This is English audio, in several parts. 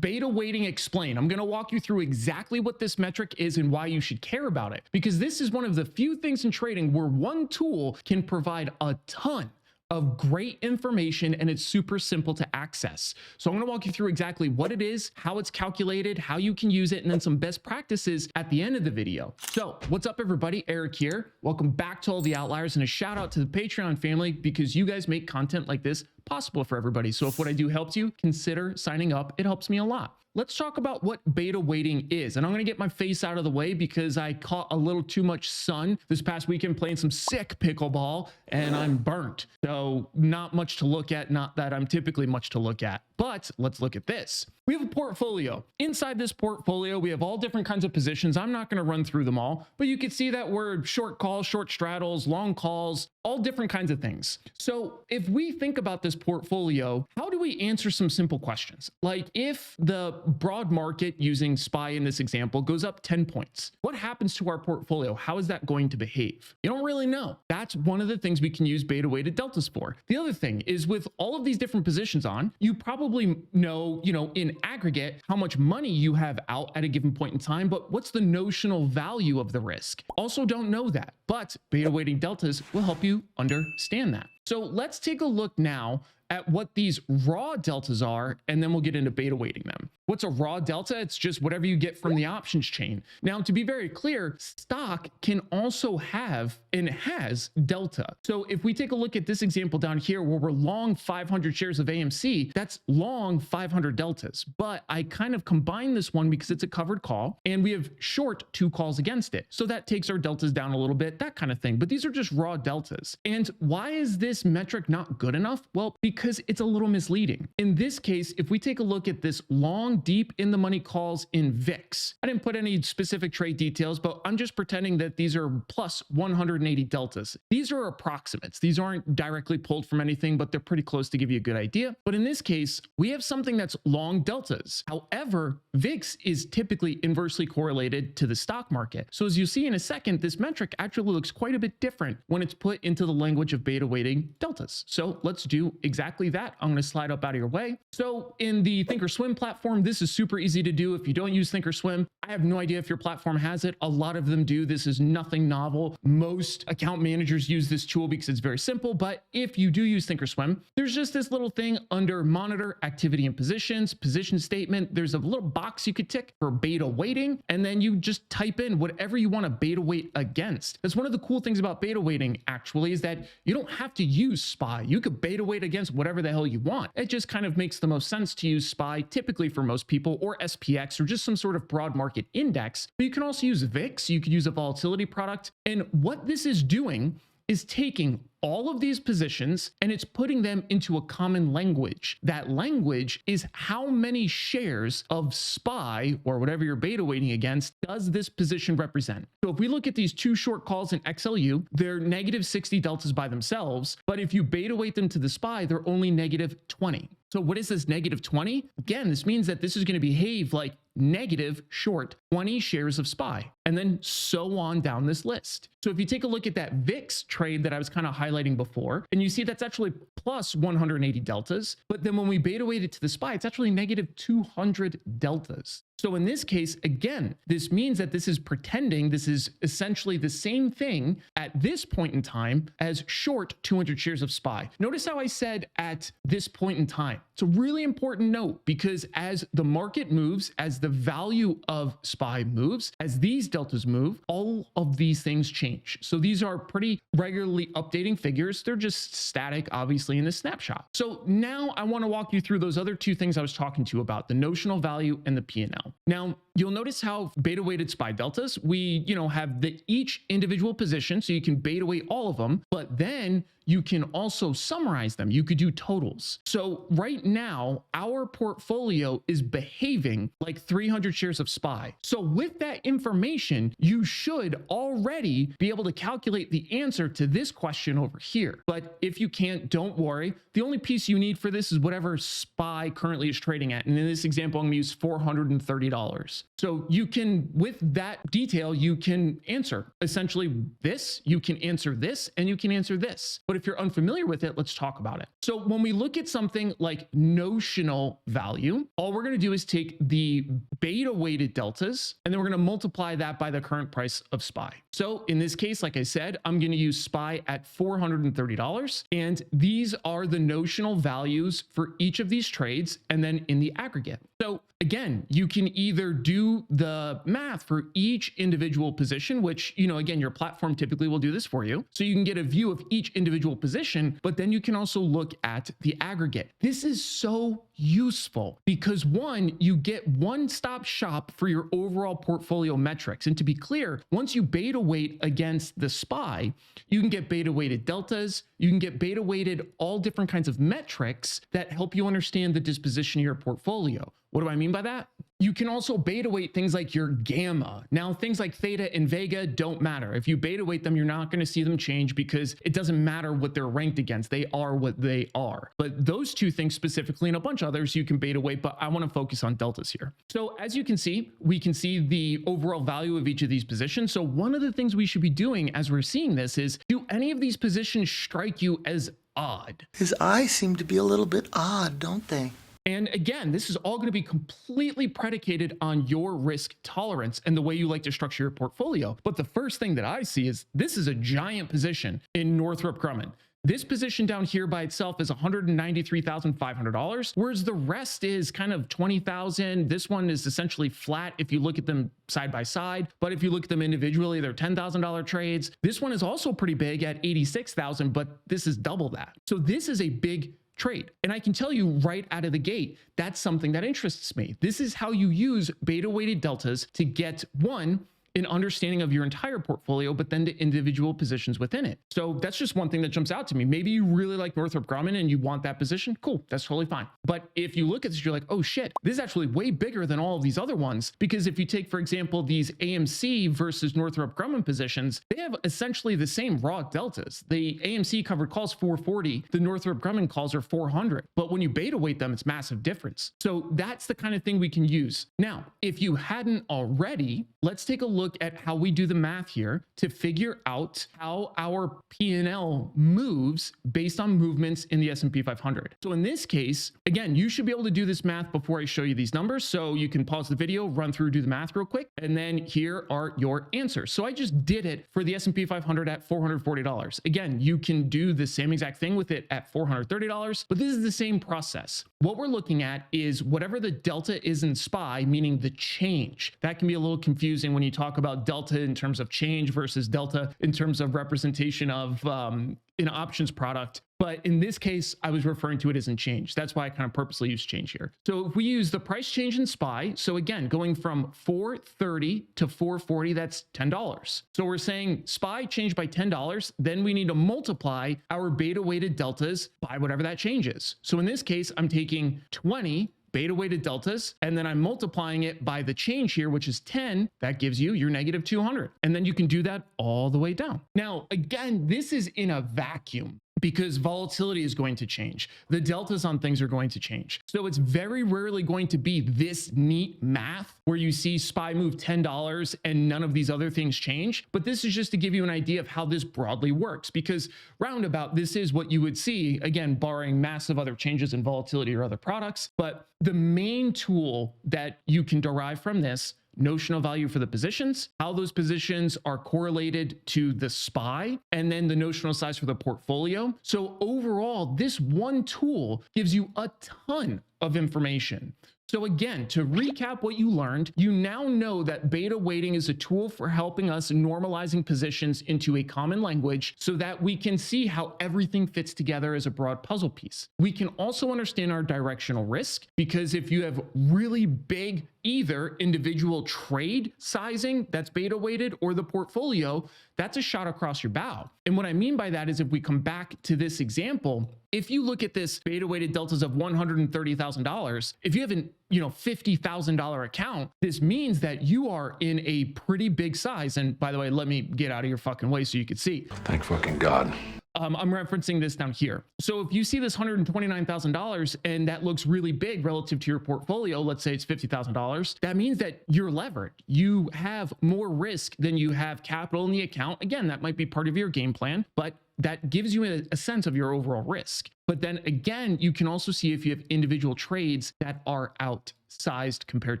beta weighting explained. I'm going to walk you through exactly what this metric is and why you should care about it, because this is one of the few things in trading where one tool can provide a ton of great information and it's super simple to access. So I'm going to walk you through exactly what it is, how it's calculated, how you can use it, and then some best practices at the end of the video. So what's up, everybody? Eric here. Welcome back to All the Outliers, and a shout out to the Patreon family because you guys make content like this possible for everybody. So if what I do helps you, consider signing up. It helps me a lot. Let's talk about what beta weighting is. And I'm going to get my face out of the way because I caught a little too much sun this past weekend playing some sick pickleball and I'm burnt. So not much to look at, not that I'm typically much to look at, but let's look at this. We have a portfolio. Inside this portfolio, we have all different kinds of positions. I'm not going to run through them all, but you can see that we're short calls, short straddles, long calls, all different kinds of things. So if we think about this portfolio, how do we answer some simple questions? Like if the broad market, using SPY in this example, goes up 10 points, what happens to our portfolio? How is that going to behave? You don't really know. That's one of the things we can use beta weighted deltas for. The other thing is with all of these different positions on, you probably know, in aggregate, how much money you have out at a given point in time, but what's the notional value of the risk? Also don't know that, but beta weighting deltas will help you understand that. So let's take a look now at what these raw deltas are, and then we'll get into beta weighting them. What's a raw delta? It's just whatever you get from the options chain. Now, to be very clear, stock can also have and has delta. So if we take a look at this example down here where we're long 500 shares of AMC, that's long 500 deltas. But I kind of combine this one because it's a covered call and we have short 2 calls against it. So that takes our deltas down a little bit, that kind of thing. But these are just raw deltas. And why is this metric not good enough? Well, because it's a little misleading. In this case, if we take a look at this long, deep in the money calls in VIX, I didn't put any specific trade details, but I'm just pretending that these are plus 180 deltas. These are approximates. These aren't directly pulled from anything, but they're pretty close to give you a good idea. But in this case, we have something that's long deltas. However, VIX is typically inversely correlated to the stock market. So as you see in a second, this metric actually looks quite a bit different when it's put into the language of beta weighting deltas. So let's do exactly that. I'm going to slide up out of your way. So in the ThinkerSwim platform, this is super easy to do. If you don't use ThinkerSwim, I have no idea if your platform has it. A lot of them do. This is nothing novel. Most account managers use this tool because it's very simple. But if you do use ThinkerSwim, there's just this little thing under monitor activity and positions, position statement. There's a little box you could tick for beta weighting, and then you just type in whatever you want to beta weight against. That's one of the cool things about beta weighting actually, is that you don't have to use SPY. You could beta weight against whatever the hell you want. It just kind of makes the most sense to use SPY typically for most people, or SPX, or just some sort of broad market index. But you can also use VIX. You could use a volatility product. And what this is doing is taking all of these positions and it's putting them into a common language. That language is how many shares of SPY, or whatever you're beta weighting against, does this position represent. So if we look at these 2 short calls in XLU, they're negative 60 deltas by themselves, but if you beta weight them to the SPY, they're only negative 20. So what is this negative 20? Again, this means that this is going to behave like negative short 20 shares of SPY, and then so on down this list. So if you take a look at that VIX trade that I was kind of highlighting before, and you see that's actually plus 180 deltas, but then when we beta weight it to the SPY, it's actually negative 200 deltas. So in this case, again, this means that this is pretending this is essentially the same thing at this point in time as short 200 shares of SPY. Notice how I said at this point in time. It's a really important note because as the market moves, as the value of SPY moves, as these deltas move, all of these things change. So these are pretty regularly updating figures. They're just static, obviously, in this snapshot. So now I want to walk you through those other 2 things I was talking to you about, the notional value and the P&L. Now, you'll notice how beta weighted SPY deltas, we, have each individual position, so you can beta weight all of them, but then you can also summarize them. You could do totals. So right now, our portfolio is behaving like 300 shares of SPY. So with that information, you should already be able to calculate the answer to this question over here. But if you can't, don't worry. The only piece you need for this is whatever SPY currently is trading at. And in this example, I'm gonna use $430. So you can, with that detail, you can answer essentially this, you can answer this, and you can answer this. But if you're unfamiliar with it, let's talk about it. So when we look at something like notional value, all we're going to do is take the beta weighted deltas, and then we're going to multiply that by the current price of SPY. So in this case, like I said, I'm going to use SPY at $430, and these are the notional values for each of these trades, and then in the aggregate. So again, you can either do the math for each individual position, which, again, your platform typically will do this for you. So you can get a view of each individual position, but then you can also look at the aggregate. This is so useful because one, you get one-stop shop for your overall portfolio metrics. And to be clear, once you beta weight against the SPY, you can get beta weighted deltas, you can get beta weighted all different kinds of metrics that help you understand the disposition of your portfolio. What do I mean by that? You can also beta weight things like your gamma. Now, things like theta and vega don't matter. If you beta weight them, you're not going to see them change because it doesn't matter what they're ranked against. They are what they are. But those two things specifically and a bunch of others you can beta weight, but I want to focus on deltas here. So as you can see, we can see the overall value of each of these positions. So one of the things we should be doing as we're seeing this is, do any of these positions strike you as odd? His eyes seem to be a little bit odd, don't they? And again, this is all going to be completely predicated on your risk tolerance and the way you like to structure your portfolio. But the first thing that I see is this is a giant position in Northrop Grumman. This position down here by itself is $193,500, whereas the rest is kind of $20,000. This one is essentially flat if you look at them side by side, but if you look at them individually, they're $10,000 trades. This one is also pretty big at $86,000, but this is double that. So this is a big trade. And I can tell you right out of the gate, that's something that interests me. This is how you use beta weighted deltas to get one, an understanding of your entire portfolio, but then the individual positions within it. So that's just one thing that jumps out to me. Maybe you really like Northrop Grumman and you want that position. Cool, that's totally fine. But if you look at this, you're like, oh shit, this is actually way bigger than all of these other ones. Because if you take, for example, these AMC versus Northrop Grumman positions, they have essentially the same raw deltas. The AMC covered calls 440, the Northrop Grumman calls are 400. But when you beta weight them, it's massive difference. So that's the kind of thing we can use. Now, if you hadn't already, let's take a look at how we do the math here to figure out how our P&L moves based on movements in the S&P 500. So in this case, again, you should be able to do this math before I show you these numbers. So you can pause the video, run through, do the math real quick, and then here are your answers. So I just did it for the S&P 500 at $440. Again, you can do the same exact thing with it at $430, but this is the same process. What we're looking at is whatever the delta is in SPY, meaning the change. That can be a little confusing when you talk about delta in terms of change versus delta in terms of representation of an options product. But in this case, I was referring to it as in change. That's why I kind of purposely use change here. So if we use the price change in SPY, so again, going from 430 to 440, that's $10. So we're saying SPY changed by $10, then we need to multiply our beta weighted deltas by whatever that change is. So in this case, I'm taking 20 beta weighted deltas, and then I'm multiplying it by the change here, which is 10. That gives you your negative 200. And then you can do that all the way down. Now, again, this is in a vacuum because volatility is going to change. The deltas on things are going to change. So it's very rarely going to be this neat math where you see SPY move $10 and none of these other things change. But this is just to give you an idea of how this broadly works, because roundabout, this is what you would see, again, barring massive other changes in volatility or other products. But the main tool that you can derive from this, notional value for the positions, how those positions are correlated to the SPY, and then the notional size for the portfolio. So overall, this one tool gives you a ton of information. So again, to recap what you learned, you now know that beta weighting is a tool for helping us normalizing positions into a common language so that we can see how everything fits together as a broad puzzle piece. We can also understand our directional risk, because if you have really big either individual trade sizing that's beta weighted or the portfolio, that's a shot across your bow. And what I mean by that is if we come back to this example, if you look at this beta weighted deltas of $130,000, if you have an $50,000 account, this means that you are in a pretty big size. And by the way, let me get out of your fucking way so you can see. Thank fucking God. I'm referencing this down here. So if you see this $129,000 and that looks really big relative to your portfolio, let's say it's $50,000, that means that you're levered. You have more risk than you have capital in the account. Again, that might be part of your game plan, but that gives you a sense of your overall risk. But then again, you can also see if you have individual trades that are outsized compared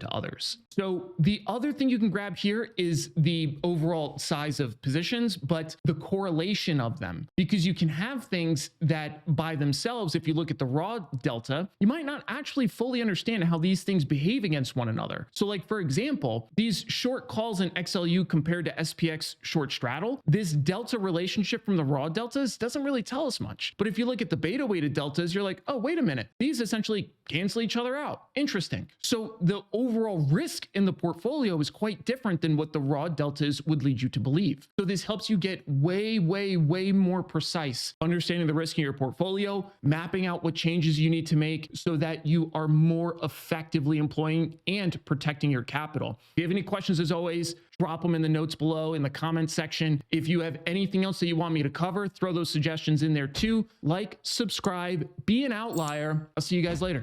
to others. So the other thing you can grab here is the overall size of positions, but the correlation of them, because you can have things that by themselves, if you look at the raw delta, you might not actually fully understand how these things behave against one another. So like, for example, these short calls in XLU compared to SPX short straddle, this delta relationship from the raw deltas doesn't really tell us much. But if you look at the beta weighted deltas, you're like, oh, wait a minute, these essentially cancel each other out. Interesting. So the overall risk in the portfolio is quite different than what the raw deltas would lead you to believe. So this helps you get way more precise understanding the risk in your portfolio, mapping out what changes you need to make so that you are more effectively employing and protecting your capital. If you have any questions, as always, drop them in the notes below in the comments section. If you have anything else that you want me to cover, throw those suggestions in there too. Like, subscribe, be an outlier. I'll see you guys later.